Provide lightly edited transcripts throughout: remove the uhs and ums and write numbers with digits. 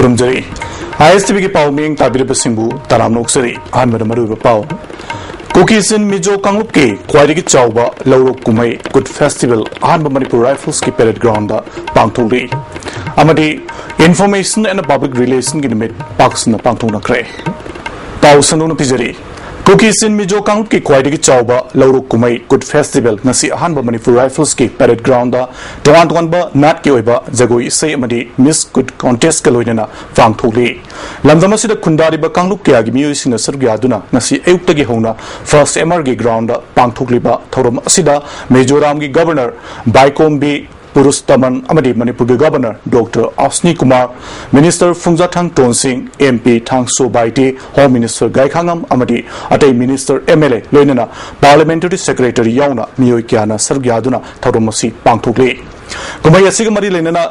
खुरुमजरी ISTV की पाव में ताबिर सिंबू तराम नोक्सरी अहमद मरुब पाव कुकीसिन मिजो कांगुप के क्वाइडिगी चाउबा लौरो कुमै गुड फेस्टिवल अहमद मणिपुर राइफल्स की पेरेड ग्राउंड पांगथोली अमदी इंफॉर्मेशन एंड पब्लिक रिलेशन की निमित पाक्सना पांगथोनख्रे पाव सनुन पिजरी कुकीसिन मिजो कांगुप की क्वाइडिगी चाउबा लौरो कुमै गुड फेस्टिवल नसी अहमद मणिपुर राइफल्स की पेरेड ग्राउंड तोवान तोवानबा नाट की ओइबा जगोई इसे अमदी मिस गुड कॉन्टेस्ट का लोइनना पांगथोली लमदम असिदा खुंदारिबा कांगुप के आगे मियोइसिना सरग यादुना नसी अयुक्तगी होना फर्स्ट एमर की ग्राउंड पांगथोलिबा थौरम असिदा मिजोराम की गवर्नर बाइकोम्बी पुरुषतमन मणिपुर के गवर्नर डॉक्टर अस्नी कुमार मिनिस्टर फुंजाथांग टोनसिंह MP थांगसो बाइटे होम मिनिस्टर गाइखांगम अतई मिनिस्टर MLA लोइनना पार्लियामेंटरी सेक्रेटरी याउना मियोइ क्याना सरग यादुना थौरम असी पांगथोले कुमै असिग मरि लेनना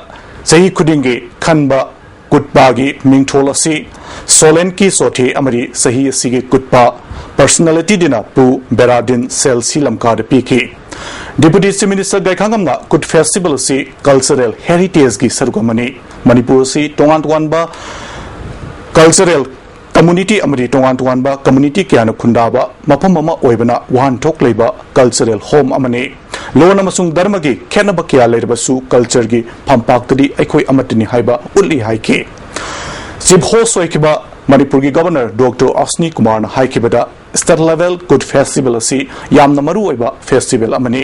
सही खुदिंगे खनबा कुटबागी मिंगथोल असी सोलेन की सोथे अमरी सही असिगे कुटबा पर्सनालिटी दिना पु बेरादिन सेल सिलमका पीके डिप्यूटी चीफ मिनिस्टर गाइखांगमना कुट फेस्टिवल से कल्चरल हेरिटेज की सरुगमनी मणिपुर से तोंगान तोंगानबा कल्चरल कम्युनिटी अमरी तोंगान तोंगानबा कम्युनिटी क्याना खुंदाबा मफम अमा ओइबना वाहन थोक लेबा कल्चरल होम अमने लोन अमसुंग धर्म की खेनब क्या लेरबसु कल्चर की फंपाक्तदी अखोई अमतनी हाइबा उल्ली हाइके चीफ होस्ट ओइकिबा मणिपुर की गवर्नर डॉक्टर अस्नी कुमार हाइकिबदा स्टेट लेवल गुड फेस्टिवल असी यामना मरु ओइबा फेस्टिवल अमने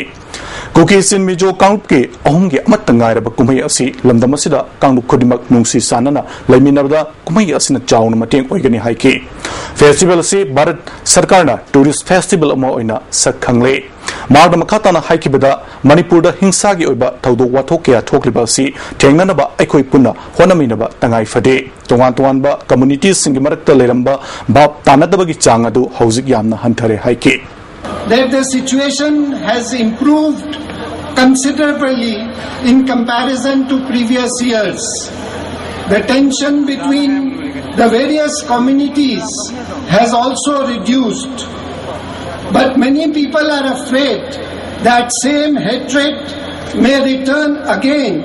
कुकीसिन मिजो कांगुप के अहुम के अमत ngairaba kumai asi lamdam asida कांगुप खुदिमक नुंगसी सानना लैमिनबदा कुमै असिना चाउन मटेंग ओइगनि हाइके फेस्टिवल से भारत सरकारना टूरिस्ट फेस्टिवल अमा ओइना सकखंगले मार्ग मखाताना हाइकिबदा मणिपुर दा हिंसा की ओइबा थौदो वाथोक क्या थोकलिबा असि थेंगनबा अखोइ पुन्ना होनमिनबा तंगाइ फदे तोंगान तोंगानबा कम्युनिटीज सिंग मरक्ता लेरंबा बाप तानदबगी चांग अदु हौजिक यामना हंथरे हाइके that the situation has improved considerably in comparison to previous years. The tension between the various communities has also reduced. But many people are afraid that same hatred may return again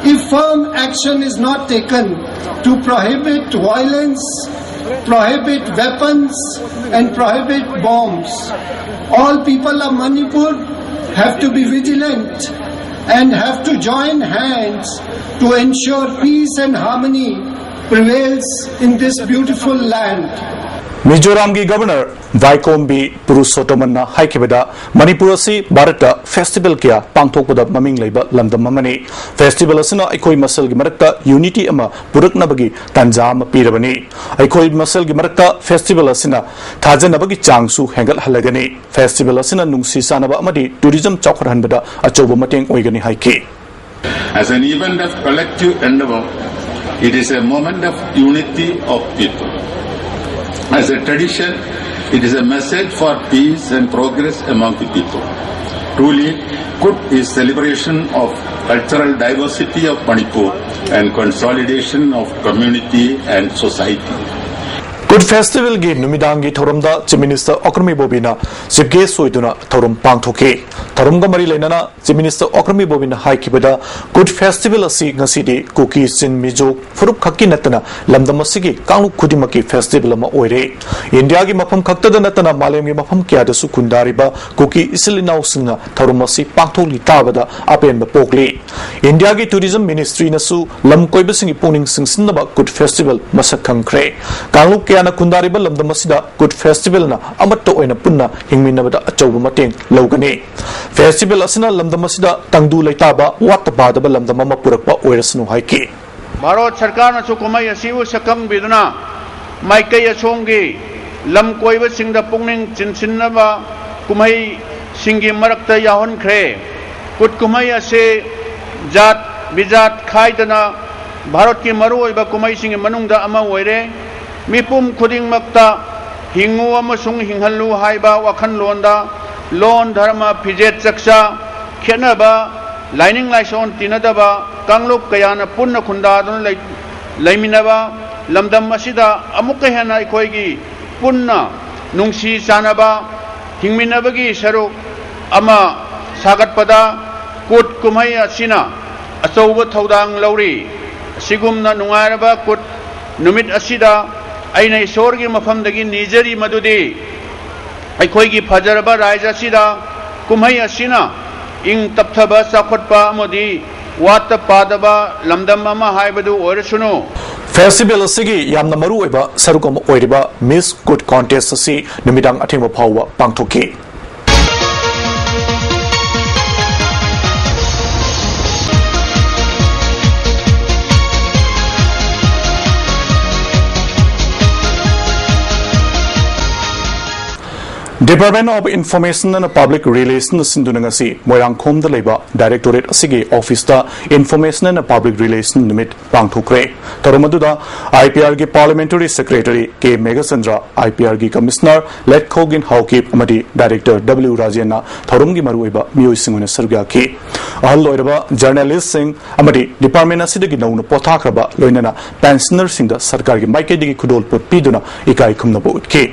if firm action is not taken to prohibit violence, prohibit weapons and prohibit bombs. All people of Manipur have to be vigilant and have to join hands to ensure peace and harmony prevails in this beautiful land. Mizoram की governor वाइकोम्बी पुरुषोत्तमन हाइकिबदा Manipur से Bharat festival क्या पांगथोकबदा ममिंग लेबा लमदम अमने festival असना अखोई muscle की मरक्ता unity अमा पुरकनबगी तंजाम पीरबनी अखोई मसल की मरक्ता फेस्टिवल असना थाजनबगी चांगसु हेंगल हलगनी फेस्टिवल असना नुंगसी सानबा अमदी tourism चौखरहनबदा अचौब मटेंग ओइगनी हाइके As an event of collective endeavor, it is a moment of unity of people. As a tradition, it is a message for peace and progress among the people. Truly, Kut is celebration of cultural diversity of Manipur and consolidation of community and society. Good festival की नुमिदांगी थौरमदा chief minister ओक्रमी बोबिना chief guest ओइदुना थौरम पांगथोके थौरमगा मरि लेनाना chief minister ओक्रमी बोबिना हाइकिबदा good festival असि ngasidi cookie सिन Mizo फुरुप खक्की नतना लमदम असिगी कांगुप खुदिमकी festival अमा ओइरे India की मफम खक्तदा नतना मालेम की मफम क्यादसु खुंदारिबा cookie इसिलिनाउ सिंगा थौरम असि पांगथोली ताबदा अपेन पोकली इंडिया की टूरिज्म मिनिस्ट्री नसु लम कोइबसिंगी पुनिंग सिंगसिनबा गुड फेस्टिवल मसक खंखरे कांगुप याना कुंदारिबा लमदम असिदा गुड फेस्टिवल ना अमत्तो ओइना पुन्ना हिंगमिनबदा अचौब मटेंग लौगने फेस्टिवल असना लमदम असिदा तंगदु लेताबा वात बादबा लमदम अमा पुरकपा ओइरसनु हाइके भारत सरकार ना कुमै असिबु सकम बिदना माइकै असोंगी लम कोइबा सिंगदा पुंगनिंग चिनसिनबा कुमै सिंगी मरक्ता याहनख्रे कुट कुमै असे जात बिजात खाइदना भारत की मरुओइबा कुमै सिंगी मनुंगदा अमा ओइरे मिपुम खुदिंगमक्ता हिंगु अमसुंग हिंगहल्लु हाइबा वखनलोंदा लोन धर्म फिजेत चक्सा खेनबा लाइनिंग लाइसोन तिनदबा कांगलुप कयाना पुन्न खुंदादन लैमिनबा लमदम असिदा अमुक हेना अखोइगी पुन्न नुंसी चानबा हिंगमिनबगी सरुक अमा सागतपदा कुट कुमै असिना अचौब थौदांग लौरी sigumna nungairaba kut numit asida aina isorgi mafamdagi nijari madudi aikhoigi phajaraba raija sida kumhai asina ing tapthaba sakhotpa amodi wat padaba lamdam ama haibadu oirasunu Festival asigi yamna maru oiba sarukam oiriba Miss Good Contest asi numidang athengba phawwa pangthoki Department of Information and Public Relations Sindunangasi Moirangkhom da leba Directorate asigi Office da Information and Public Relations Nimit pangthokre tarumaduda IPR gi Parliamentary Secretary K Megasandra IPR gi Commissioner Letkogin Hawkip amadi Director W Rajena tharumgi maruiba miyoi sarga ki ahal loiraba journalist sing amadi department asidagi nauna pothakraba loinana pensioner singda sarkar gi maikedi gi khudol pot piduna ikai khumna bo utke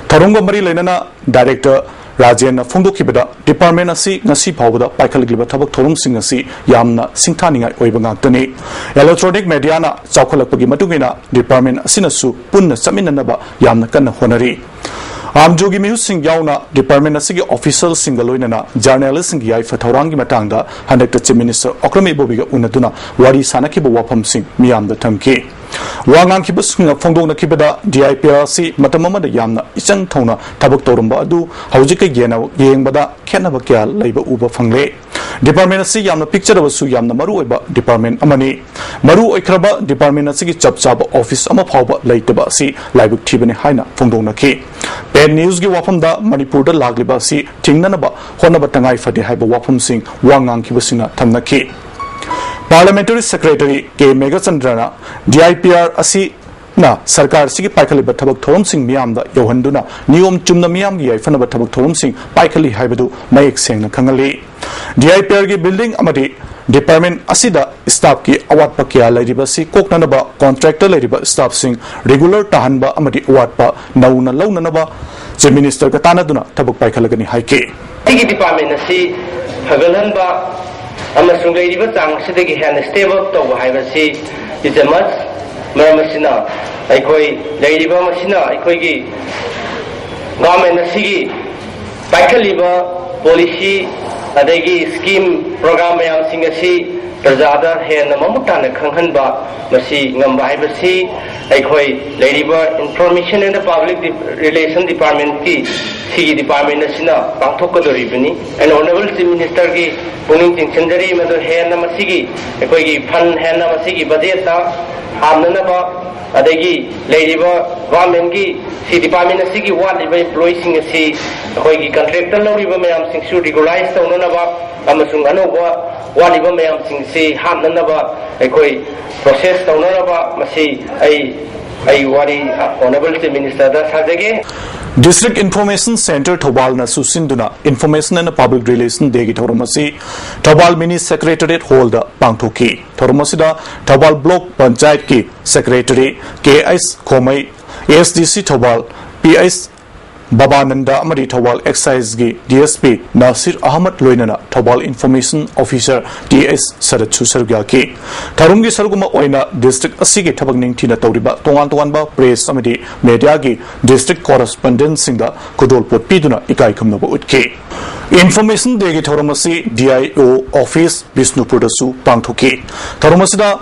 Tharunga mari lainana Director Rajen Fungdokibada Department asi ngasi phawda paikhalgiba thabak thorum sing asi yamna singthaningai oiba ngaktani electronic media na chawkhalakpagi matungina department asinasu punna chaminanaba yamna kanna honari Amjogi mihu sing yauna department asigi official singaloinana journalist sing yai fathorangi matangda handakta chief minister Okrami Bobiga unaduna wari sanakiba wafam sing miyamda thamki Wangang kibas nga fongdong na kibada DIPRC matamamada yamna isang thona tabak torumba adu haujika yengbada khenaba kya laiba uba fangle department asi yamna picture abasu yamna maru oiba department amani maru oikraba department asigi chapchaba office ama phawba laitaba asi laibuk thibane haina fongdong na ki pen news gi wafam da manipur da lagliba asi thingnanaba honaba tangai fadi haiba wafam sing wangang kibasina thamna ki Parliamentary Secretary K Megasandrana DIPR asi na sarkar sigi paikali bathabak thorum sing miyam da yohanduna niyom chumna miyam gi yaifana bathabak thorum sing paikali haibadu mayek sengna khangali DIPR gi building amadi department asida staff ki awat pakya lairiba si koknanaba contractor lairiba staff sing regular tahanba amadi awat pa nauna launanaba chief minister ka tanaduna thabak paikhalagani haike tigi department asi hagalanba amasung lairiba chang sidagi hen stable tawba haibasi is a must maramasina aikoi lairiba masina aikoi gi government asigi paikaliba policy adagi scheme program mayam sing asi prajada hen mamutana khanghanba masi ngamba haibasi aikoi lairiba information and public relation department ki sigi department asina pangthokadoribani and honorable chief minister ki puning tingchanjari madu hen masigi aikoi gi fund hen masigi budget ta hamnanaba adagi lairiba government ki si department asigi waliba employees sing asi aikoi gi contractor loriba mayam sing su regularize tawnanaba amasung anoba waliba mayam sing si hamnanaba aikoi process tawnanaba masi ai wari honorable chief minister da sajage District Information Center Thobal na susinduna Information and Public Relations degi thoromasi Thobal Mini Secretariat Hall da pangthoki thoromasi da Thobal Block Panchayat ki Secretary KS Khomai ASDC Thobal PS Babananda Amari Thobal Excise gi DSP Nasir Ahmad Loinana Thobal Information Officer DS Sarat Susarga ki Tharumgi Sarguma Oina District Asigi Thabak Ningthina Tawriba Tongan ba press amadi media gi district correspondent singda Kudol Pot Piduna Ikai Khumnaba Utki Information degi Thoramasi DIO Office Bisnupur da su pangthoki Thoramasida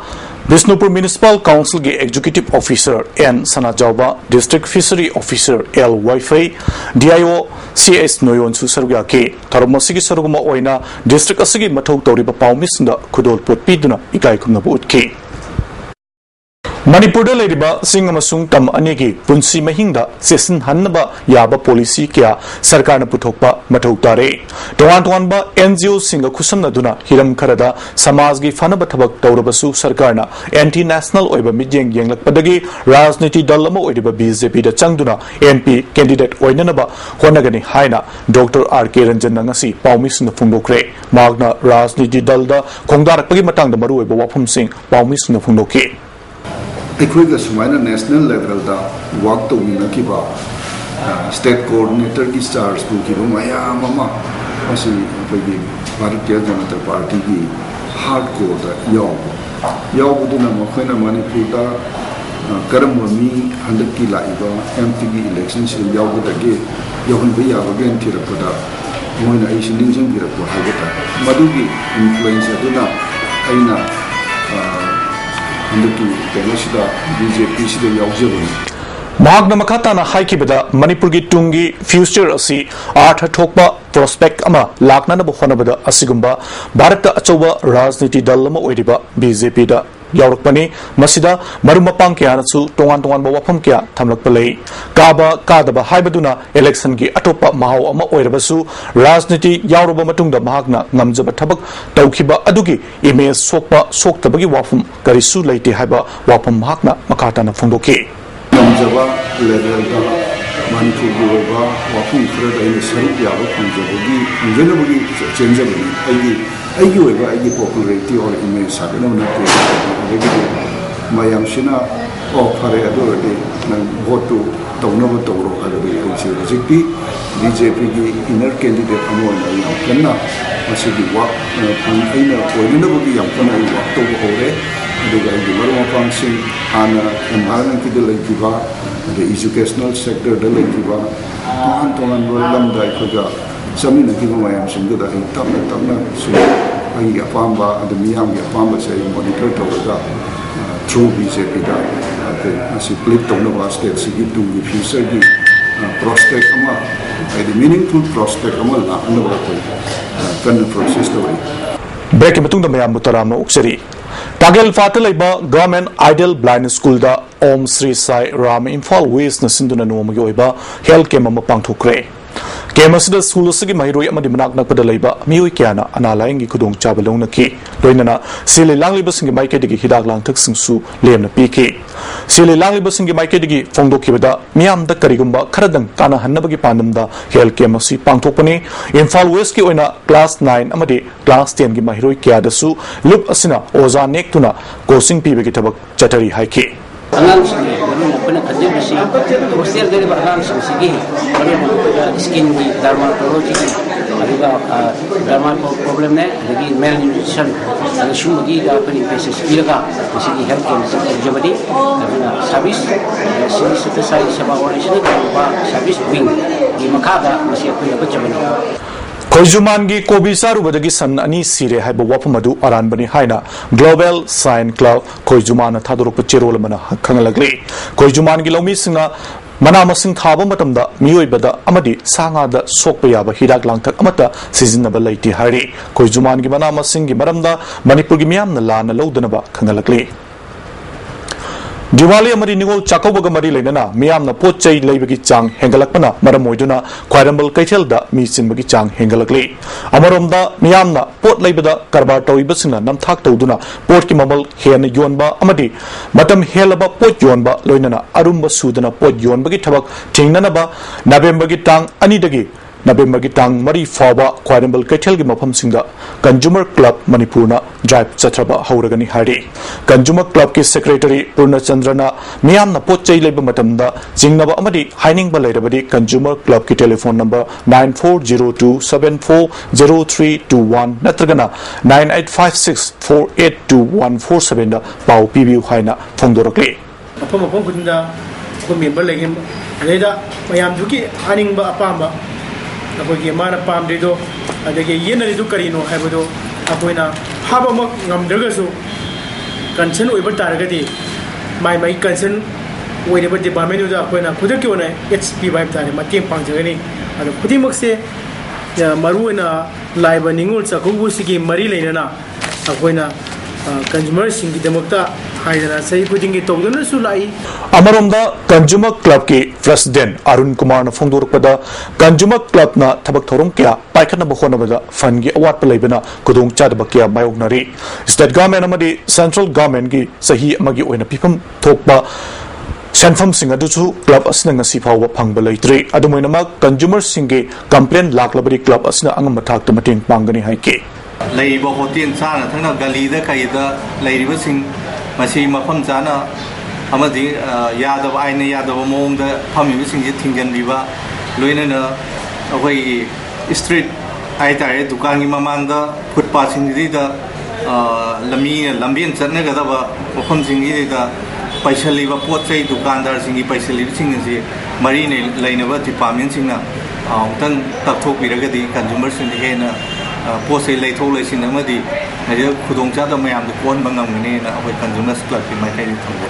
Bisnupur Municipal Council ge Executive Officer N Sanajauba District Fishery Officer L Wi-Fi DIO CS Noyon su sarga ke Tharmasigi sarguma oina district asigi mathau tawriba pawmisnda khudol pot piduna ikai khumna butki Manipur da leriba singamasung tam anegi punsi mahingda sesin hannaba yaba policy kya sarkarna puthokpa mathau tare towan ba NGO singa khusamna duna hiram kharada samajgi fanaba thabak tawrabasu sarkarna anti national oiba midyeng yenglakpadagi rajniti dal ama oiba BJP da changduna MP candidate oinanaba honagani haina Dr RK Ranjan ngasi pawmisna phungdokre magna rajniti dal da khongdarakpagi matangda maru oiba wafam sing pawmisna phungdoki अखोइगा सुमाइना national level दा work तौमिनकिबा state coordinator की charge पुकिबा मयाम अमा असी अखोइगी Bharatiya Janata party की हार्डकोर दा याव यावबुदुना मखोइना मणिपुरदा करम मी हंदकी लाइबा एमपी इलेक्शन से यावबुदगे यावनबे याबगे थिरपदा मोइना आइसिन निंजंग बिरपो हाइबता मदुगी इन्फ्लुएंस अदुना आइना हंदकी केनोसिदा बीजेपी सिदा यावजबनी महाग्न मखाताना हाइकिबदा मणिपुर की तुंगी फ्यूचर असी आर्थ ठोकबा प्रोस्पेक्ट अमा लाकनानब होनबदा असिगुंबा भारत अचौबा राजनीति दल अमा ओइरिबा बीजेपी दा यावरकपनी मसिदा मरुमपांग क्यानसु तोंगान तोंगान वाफम क्या थमलकपलै काबा कादबा हाइबदुना इलेक्शन की अटोपा माहौ अमा ओइरबसु राजनीति यावरबा मतुंगदा महाग्ना ngamjaba thabak tawkhiba adugi image sokpa soktabagi wafum karisu leite haiba wafam mahakna makatana phongdoki ngamjaba level da manipur goba wafum khred ai saruk yaba phongjabagi ngenabagi chenjabagi aigi oiba aigi popularity or image sabena na ke mayam sina o phare adorade na vote tawna tawro adori ai jikti BJP की inner candidate amon ai kanna masigi wa aina oilina bagi yang kana ai wa to hore aduga ai marwa function ana environment ki de laikiba the educational sector de laikiba tongan lam dai khoga samina ki mayam singa da ai tamna su ai apamba adu miyam ya apamba sai monitor to through BJP da asi click to no state sigi to future ki prospect ama the meaningful prospect ama la anwa ko kan process to break matung da mayam mutaram uksari tagel fatalaiba government ideal blind school da om sri sai ram imphal west na sinduna nomagi oiba health care ma pangthokre केमसद school से महिरोई मनाक नकद मियोई क्या अनालायंगी खुदों चाब लौनकी लोइनना सिले लांगलिबसिंग माइकेदगी हिदाक लांगथकसिंगसु Lemna पीके सिले लांगलिबसिंग माइकेदगी फोंदोखिबदा मियामदा करिगुंबा खरदंग काना हन्नबगी पांदमदा health केम असि पांगथोकपने इम्फाल वेस्ट की ओइना क्लास 9 अमदि क्लास 10 की महिरोई क्या दसु लुप असिना ओजा नेक्तुना coaching पीबगी थबक चटरी हाइके angangsing puna kadibasi hostel dari angangsing sigi skin di dermatology adiga dermal problem ne lagi malnutrition ada shumagi da pani peses piraga sigi health care jabadi service sini setai sama orang sini ba service wing di makada masih punya bacamani खोजुमान की कोबी सारुबदगी सन अनि सिरे HYBE वाफमदु अरानबनी हाइना global sign club खोजुमान थादोरप चेरोल मना खंगलगले खोजुमान की लौमी सिंगा मना मसिंग थाबा मतमदा मियोइबदा अमदि सांगादा सोकप याबा हिदाक लांगथक अमता सिजिनबा लैति हारि खोजुमान की मना मसिंग की मरमदा मणिपुर की मियामना लाना लौदनबा खंगलगले दिवाली अमरी निगोल चाकौबग मरी लेना मियामना पोचै लैबगी चांग हेंगलकपना मरम ओइदुना ख्वाइरंबल कैथेलदा मी चिनबगी चांग हेंगलकले अमरोमदा मियामना पोट लैबदा कारबार तौइबसिना नमथाक तौदुना पोट की ममल हेन योनबा अमदी मतम हेलबा पोट योनबा लोइनना अरुमबा सुदना पोट योनबगी थबक थिंगननबा नवेम्बर की टांग अनिदगी नवेम्बर की टांग मरी फावा ख्वाइरंबल कैथेल की मफम सिंगा कंज्यूमर क्लब मणिपुरना ड्राइव चथरबा हौरगनी हारि कंज्यूमर क्लब की सेक्रेटरी पूर्णचंद्रना मियामना पोचै लेब मतमदा जिंगनबा अमदी हाइनिंगबा लेरबदी कंज्यूमर क्लब की टेलीफोन नंबर 9402740321 नत्रगना 9856482147 दा पाउ पीबीयू हाइना फोंदोरकले मफम खुदिंदा को मेंबर लेगिम अलेदा मयाम जुकी हाइनिंगबा अपांबा अखोगी माना पामदेदो अदगे येनरिदु करिनो हाइबदो अखोइना हाबमक ngamdragasu concern ओइबा तारगदि माइ माइ concern ओइरेबा डिपार्टमेंट उदा अखोइना खुदकी ओना एचपी वाइब तारे मतें पांगजगनि अदो खुदिमकसे मरुना लाइबा निंगुल चकुबुसिगी मरी लेना अखोइना कंज्यूमर सिंगी दमकता हाइदना सही खुदिंगी तौदना सुलाई अमरोमदा कंज्यूमर क्लब की प्रेसिडेंट अरुण कुमार न फोंदोरपदा कंज्यूमर क्लब ना थबक थोरम क्या पाइखन बखोनबदा फंड की अवाट लेबना खुदोंग चादब क्या मायोगनरी स्टेट गवर्नमेंट अमदी सेंट्रल गवर्नमेंट की सही अमगी ओइना पिफम थोकबा सेंफम सिंग अदुसु क्लब असना ngasi फाव फंगब लेत्रे अदुमोइनमा कंज्यूमर सिंगे कंप्लेन लाखलबरी क्लब असना अंगम थाक तमटिंग पांगनी हाइके लेइबो होटेल चाना थंगना गलीदा कइदा लेइबसिंग मसी मफम चाना अमदि यादव आइने यादव मोंगदा फमिबिसिंग जे थिंगनबिबा लोइनना अखोई स्ट्रीट आइतारे दुकान की ममांगदा फुटपाथ सिंगदिदा लंबी चटनगदब मफमसिंगीदा पैसलीब पोट चई दुकानदार सिंगी पैसलीब सिंगसी मरी लेनब डिपार्टमेंट अमुतंग तकथोपीरगदी कंज्यूमर सिंग हेना पोट चई लेथोक लेसिन अमदी खुदोंचाद मयाम कोहनब ngamगनेना अखोय कंज्यूमर्स क्लब की माइथाई थंगो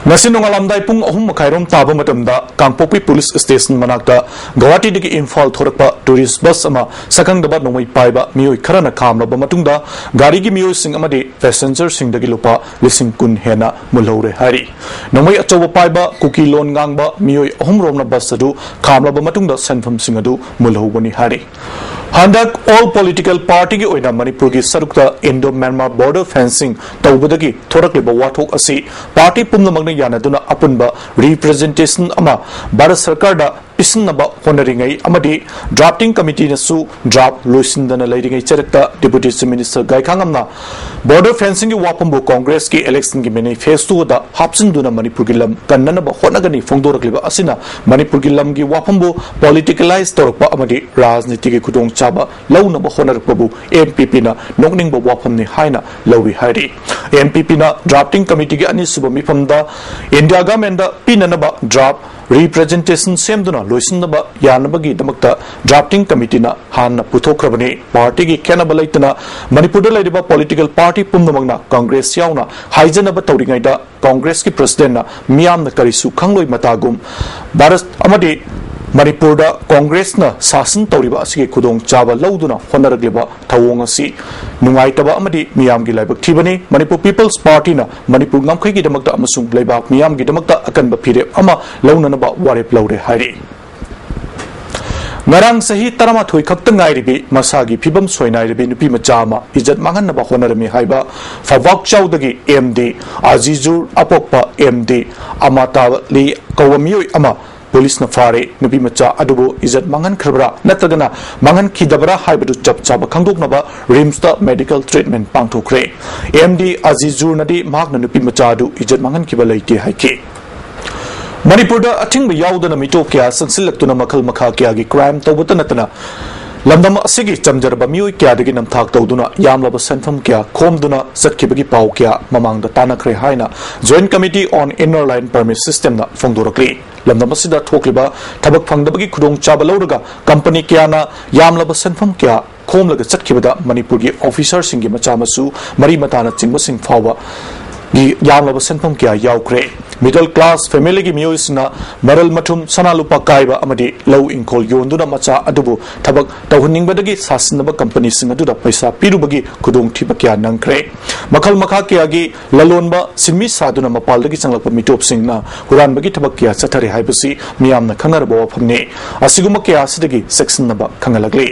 Nasi nongalamdai pung ahum makairom taba matamda Kangpokpi Police Station manakta Guwahati dagi Imphal thorakpa tourist bus ama sakangdaba nongmai paiba mioi kharana khamlaba matungda gari gi mioi sing amadi passenger sing dagi lupa lising kun hena mulhore hari nongmai achoba paiba kuki lon ngangba mioi ahum romna bus adu khamlaba matungda senfam sing adu mulhobani hari Handak all political party gi oina Manipur gi sarukta Indo-Myanmar border fencing tawbadagi thorakliba wathok asi party pumnamagna yanaduna apunba representation ama Bharat Sarkar da pisinaba honoringai amadi drafting committee na su draft loisindana leiringai charakta deputy chief minister Gaikhangamna border fencing gi wapambu congress ki election gi manifesto da hapsinduna Manipur gi lam kannanaba honagani phongdorakliba asina Manipur gi lam gi wapambu politicalized torpa amadi rajniti gi khudong chaba launaba honarakpabu MPP na nokningba wapamni haina lawi hari MPP na drafting committee gi ani suba mifamda India government da pinanaba draft representation semduna loisinaba yanabagi damakta drafting committee na hanna puthokrabani party gi kenaba laitana Manipur da laiba political party pumnamagna congress yauna haijanaba tawringai da congress ki president na miyam na karisu khangloi matagum Bharat amadi Manipur da Congress na sasan tawriba asigi khudong chaba lauduna honaragliba thawong asi nungaitaba amadi miyam gi laibak thibani Manipur People's Party na Manipur ngamkhai gi damakta amasung laibak miyam gi damakta akanba phire ama launanaba warep laure hairi ngarang sahi tarama thoi khakta ngairibi masagi phibam soinairibi nupi machama ijat manganaba honarami haiba fawak chaudagi MD Azizur apokpa MD amata li kawamioi ama police na fare nupi macha adubo izat mangan kharbra natragana mangan khidabra haibadu chap chaba khangdoknaba rims ta medical treatment pangthokre MD Azizur nadi magna nupi macha adu izat mangan kibalaiti haike Manipur da athingba yaudana mito kya sansilaktuna makhal makha kya gi crime tawbata natana lamdam asigi chamjarba mioi kya dagi namthak tawduna yamlaba senfam kya khomduna satkibagi pau kya mamangda tanakre haina Joint Committee on Inner Line Permit System na phongdorakli lamdam asida thokliba thabak phangdabagi khudong chaba lawraga company kya na yamlaba senfam kya khomlaga chatkibada Manipur gi officer singi macha masu mari matana chingba sing fawa gi yamlaba senfam kya yaukre middle class family gi miyosna maral mathum sanalupa kaiba amadi low income yonduna macha adubu thabak tawhningbadagi sasinaba company sing aduda paisa pirubagi khudong thiba kya nangkre makhal makha kya gi lalonba sinmi saduna mapaldagi changlakpa mitop singna huranbagi thabak kya chathari haibasi miyamna khangarba wafamne asiguma kya asidagi section naba khangalagli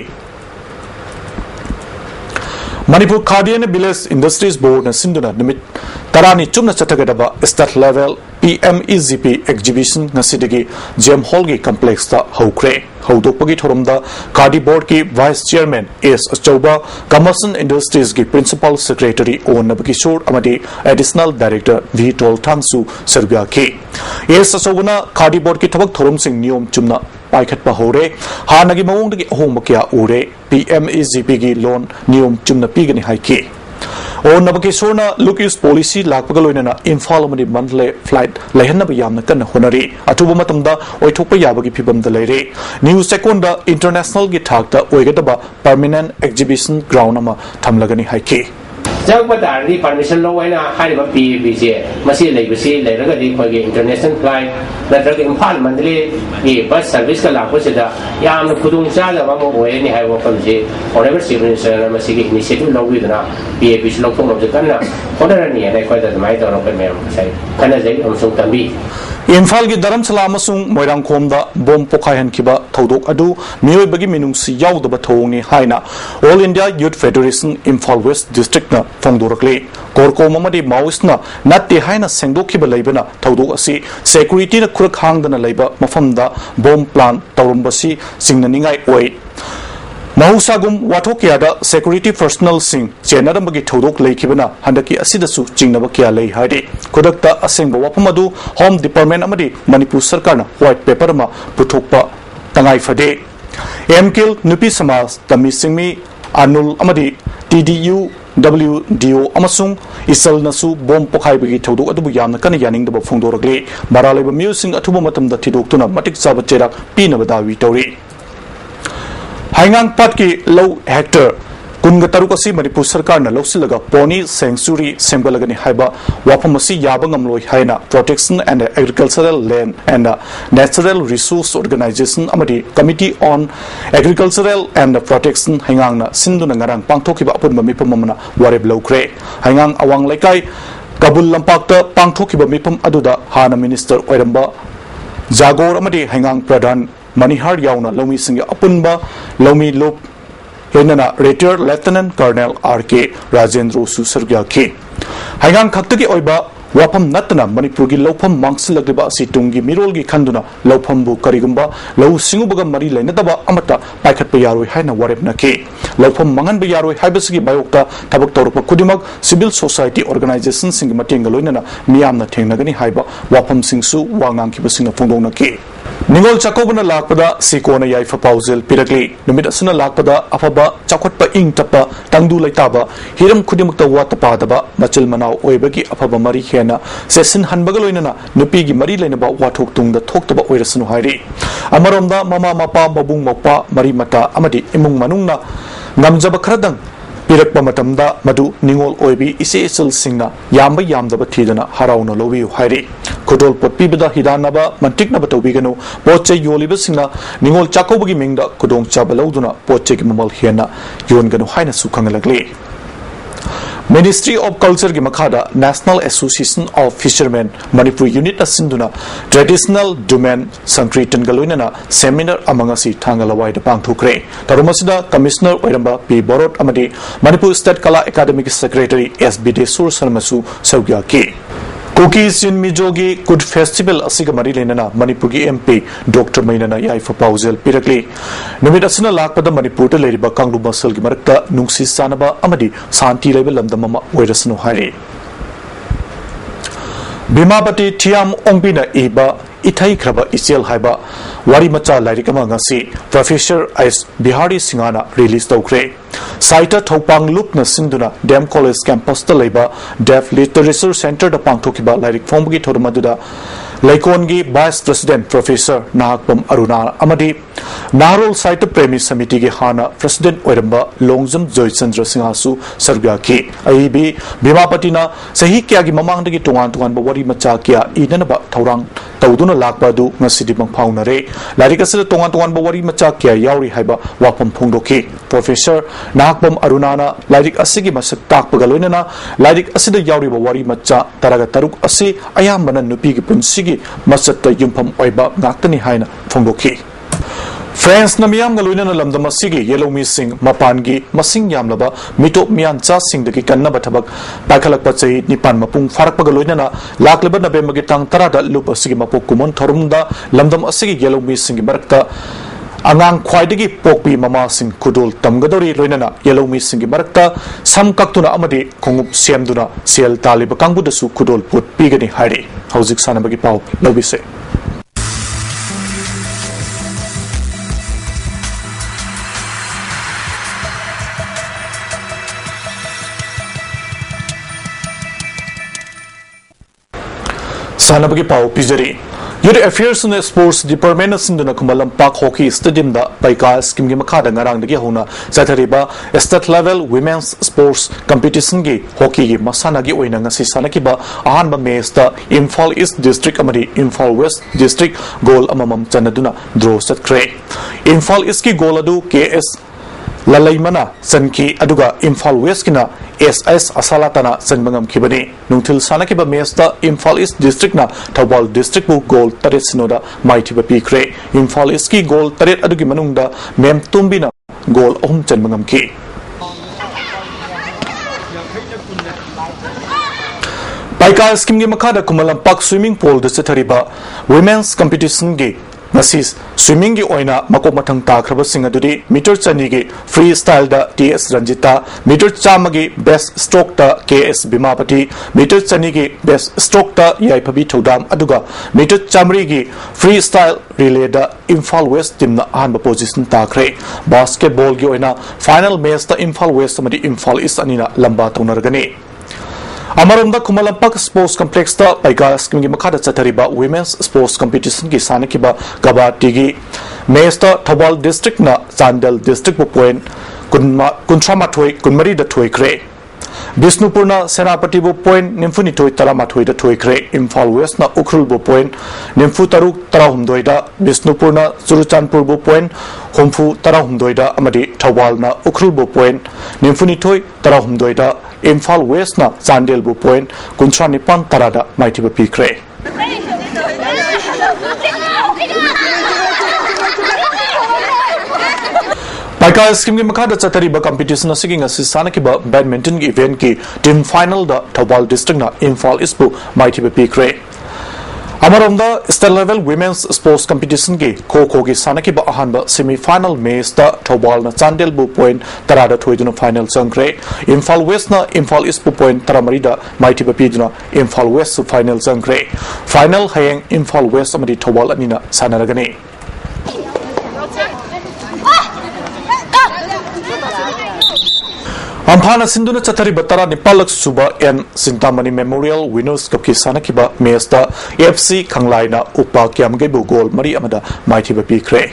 Manipur Khadi and Village Industries Board na sinduna nimit tarani chumna chathagadaba state level PMEGP exhibition nasidagi GM Hall gi complex ta hokre hodokpagi thoromda Khadi board ki vice chairman S Achauba Commercial Industries gi principal secretary O Nabakishore amadi additional director V Tol Thangsu Serbia ki S Achaubana Khadi board ki thabak thorom sing niyom chumna paikhatpa hore hanagi mawongdagi ahongba kya ure PMEGP gi loan niyom chumna pigani haiki O Nabakishorna Lukis policy lakpagaloina Imphal amadi monthly flight lehanaba yamna kanna honari atuba matamda oithokpa yabagi phibamda leire news seconda international gi thakta oigadaba permanent exhibition ground ama thamlagani haiki जब बतारदी permission लो है ना हारी बप्पी बीजे मसीह ले बसी ले रगा दी कोई international flight नत्रग Imphal मंडली ये बस सर्विस का लाभ से दा याम खुदुंग चाला बामो होए नि हाई वफम जे ऑरेवर चीफ मिनिस्टर मसीह की इनिशिएटिव लो हुई ना बीएपी से लोग तो मुझे करना ऑर्डर नहीं है ना कोई तो माइट और ओपन में सही करना चाहिए हम सब तंबी Imphal gi Dharamsala amasung Moirangkhomda bom pokhaihankiba thodok adu miyoibagi minungsi yaudaba thongni haina All India Youth Federation Imphal West District na phongdorakle korkom amadi Maoist na natte haina sengdokhiba leibana thodok asi security na khurak hangdana leiba mafamda bom plant tawrumbasi singnaningai oi Mahusagum Watokiada security personnel sing Jenarambagi Todok Lakibana Handaki Asidasu Jingnaba Kia Lay Hadi Kodakta Asingba Wapamadu Home Department Amadi Manipur Sarkarna White Paper Ma Putokpa Tangai Fade MKIL Nupi Samas Tami Singmi Anul Amadi TDU WDO amasung isal nasu bom pokhai thodu adu yamna kan yaning da phongdoragli maralai ba musing athuba matam da thidoktuna matik chaba cherak pina badawi tori haingang pat ki low hector kunga taruk asi manipur sarkar na lawsilaga pony sanctuary semgalagani haiba wapamasi yabangam loi haina protection and agricultural land and natural resource organization amadi committee on agricultural and protection haingang na sinduna ngarang pangthokiba apunba mipamamna wareb lawkre haingang awang laikai kabul lampakta pangthokiba mipam aduda hana minister oiramba jagor amadi haingang pradhan manihar yauna lawmi singa apunba lawmi lop Henana Retired Lieutenant Colonel R.K. Rajendra Susargya K. Haingang Kaktaki Oiba Wapam Natana Manipurgi Lopam Mangsilagriba Situngi Mirolgi Kanduna Lopambu Karigumba Low Singubaga Mari Lenataba Amata Pakat Bayaro Haina Warepna K. Lopam Mangan Bayaro Habasiki Bayokta Tabaktorpa Kudimak Civil Society Organization Singimatingaloina Miamna Tenagani Haiba Wapam Singsu Wangang Kibasinga Fungona K. Ningol Chakobana Lakpada Sikona Yaifa Pausel Pirakli Numidasana Lakpada Afaba Chakotpa Ing Tapa Tangdu Laitaba Hiram Kudimukta Watapadaba Machil Manau Oebagi Afaba Mari Hena Sesin Hanbagaloina Nupigi Mari Lenaba Watok Tung the Toktaba Oirasanu Hairi Amaronda Mama Mapa Mabung Mapa Mari Mata Amadi Imung Manungna Namjaba Kradang Pirakpa Matamda Madu Ningol Oebi Ise Isil Singna Yamba Yamdaba Tidana Harauna Lovi Hairi Kodol Potpibida Hidanaba Mantikna Batobigano Poche Yolibasina Ningol Chakobagi Mingda Kodong Chabalauduna Poche Mamal Hiena Yongano Haina Sukangalagli Ministry of Culture gi Makada National Association of Fishermen Manipur Unit Asinduna Traditional Domain Sankritan Galoinana Seminar Amangasi Tangalawai the Pangthukre Tarumasida Commissioner Oiramba P. Borot Amadi Manipur State Kala Academic Secretary S.B.D. Sur Salmasu Saugya K. Cookies in Mijogi Good Festival Asiga Marilena Manipurgi MP Dr. Mainana Yaifa Pausel Pirakli Numidasana Lakpada Manipur Leriba Kanglu Basal Gimarta Nungsi Sanaba Amadi Santi Level Mama Oirasano Hari Bimabati Tiam Ombina Iba Itai Kraba Isiel Haiba Wari Macha Larikama Ngasi Professor S. Bihari Singana released Okre Saita Thopang Lupna Sinduna Dam College Campus Taleba Deaf Literature Center the Pangtokiba Lyric Fomgi Torumaduda Laikongi Vice President Professor Nahakpam Aruna Amadi Narol Saita Premi Samiti Ge Hana President Oiramba Longzam Joy Chandra Singhasu Sarga Ki Aibi Bimapatina Sahi Kyagi Mamangdagi Tungan Tungan Bawari Macha Kya Idanaba Taurang Tauduna Lakbadu Nasidi Paunare Larikasa Tungan Tungan Bawari Macha Kya Yauri Haiba Wapam Pungdoki Professor Nahakpam Arunana Lyric Asigi Masak Takpagaloinana Lyric Asida Yauri Bawari Macha Taraga Taruk Asi Ayamana Nupigi Punsigi Masata Yumpam Oiba Naktani Haina Pungdoki France Namiam Galoina Lamdamasigi Yellow Missing Mapangi Masing Yamlaba Mito Mian Cha Sing the Kikana Batabak Pakalak Patsai Nipan Mapung Farakpagaloina Lakleba Nabemagitang Tarada Lupasigi Mapokumon Torumda Lamdam Asigi Yellow Missing Barakta Angang Kwaidigi Pokpi Mama Sing Kudul Tamgadori Loinana Yellow Missing Barakta Sam Kaktuna Amadi Kongup Siamduna Siel Taliba Kangbudasu Kudul Put Pigani Hari Hauzik Sanabagi Pau Lobise Sanabagi Pau Pijari Youth Affairs and Sports Department Sinduna Kumalam Park Hockey Stadium da Paika Skim Gimakada Narang the Gihuna Zatariba State Level Women's Sports Competition Gi Hockey Masanagi Oinangasi Sanakiba Ahanba Mesta Imphal East District Amadi Imphal West District Goal Amamam Chanaduna Draw Sat Kre Imphal East Ki Goladu KS Lalaimana Sanki Aduga Imphal West Kina SS Asalatana Sanbangam Kibani Nungtil Sanakiba Mesta Imphal East District na Tawal District Bu Goal Taret Sinoda Maitiba Pikre Imphal East Ki Goal Taret Adugi Manungda Mem Tumbina Goal Chanbangam Ki Paika Skim Gimakada Kumalam Park Swimming Pool the Setariba Women's Competition Gi ngasi swimming gi oina makok mathang ta khraba sing adudi meter chani gi freestyle da TS Ranjita meter chama gi best stroke da KS Bimapati meter chani gi best stroke da Yaiphabi Thodam aduga meter chamri gi freestyle relay da Imphal West team na ahanba position ta khre basketball gi oina final match da Imphal West amadi Imphal East anina lamba tonargani Amaronda Kumalampak Sports Complex da Paiga scheme gi makhada chathariba women's sports competition gi sanakiba kabati gi match da Thobal district na Chandel district point kuntramathoi kunmari da thoi kre Bisnupur na Senapati bu point nimfuni thoi taramathoi da thoi kre Imphal West na Ukhrul bu point nimfu taruk tarahumdoi da Bisnupur na Churuchanpur bu point humfu tarahumdoi da amadi Thobal na Ukhrul bu point nimfuni thoi tarahumdoi da Imphal West na Chandel bu point kuntranipan tarada maitiba pikre Paika scheme gi makhada chathariba competition asigi ngasi sanakiba badminton gi event ki team final da Thobal district na Imphal East bu maitiba pikre Amaronda state level women's sports competition gi kho gi sanakiba ahanba semi final match da Thobal na Chandel bu point tarada thoiduna final changre Imphal West na Imphal East bu point taramari da maitiba piduna Imphal West su final changre final hayeng Imphal West amadi Thobal anina sanaragani Amphana Sinduna Chathari Batara Nipalak Suba and Sintamani Memorial Winners Cup ki sanakiba match da AFC Khanglai na Upa Kyamgebu goal mari amada maithiba pikre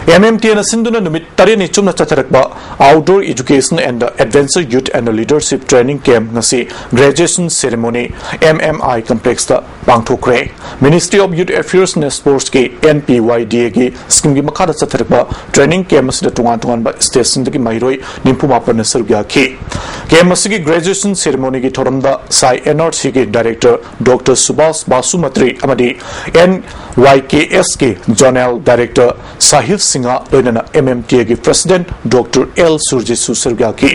MMTN Sinduna numit tarini chumna chacharakba outdoor education and adventure youth and leadership training camp ngasi graduation ceremony MMI complex da pangthokre Ministry of Youth Affairs and Sports ki NPYDA ki scheme gi makhada chacharakba training camp asida tungan ba station dagi mairoi nimpumapan sarugya ki camp asigi graduation ceremony ki thoramda Sai NRC ki director Dr. Subhas Basumatri amadi NYKS ki Zonal director Sahil Sinha loinana MMTA ki president Dr. L Surjit Susarga ki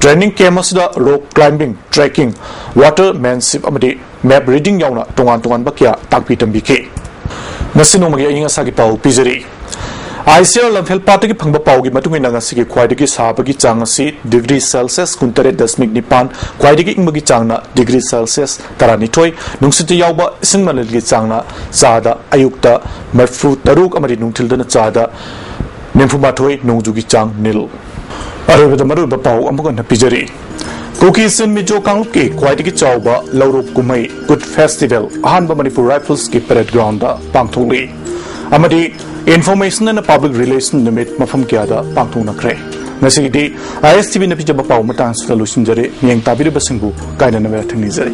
training camp asida rock climbing trekking watermanship amadi map reading yauna tongan bakya takpi tambi ki nasino magi inga sagi pau pizari ICR Lamphel Party ki phangba pau gi matungi na ngasi ki khwaidagi sabagi chang asi degree Celsius 19.9 khwaidagi ingmagi changna degree Celsius 12 nungsiti yawba isingmanal gi changna chada ayukta marfu taruk amari nungthildana chada nemfumathoi nongjugi chang nil arobeda maru ba pau amuga na pijari Kukisin Mijo Kanglup ki khwaidagi chawba lauruk kumai good festival ahanba Manipur Rifles ki parade ground da pangtholi amadi information and public relation limit mafam kya da pangthong nakre ngasigi ISTV na pijaba pau matang solution jare yeng tabiri basingbu kaina na thangni jare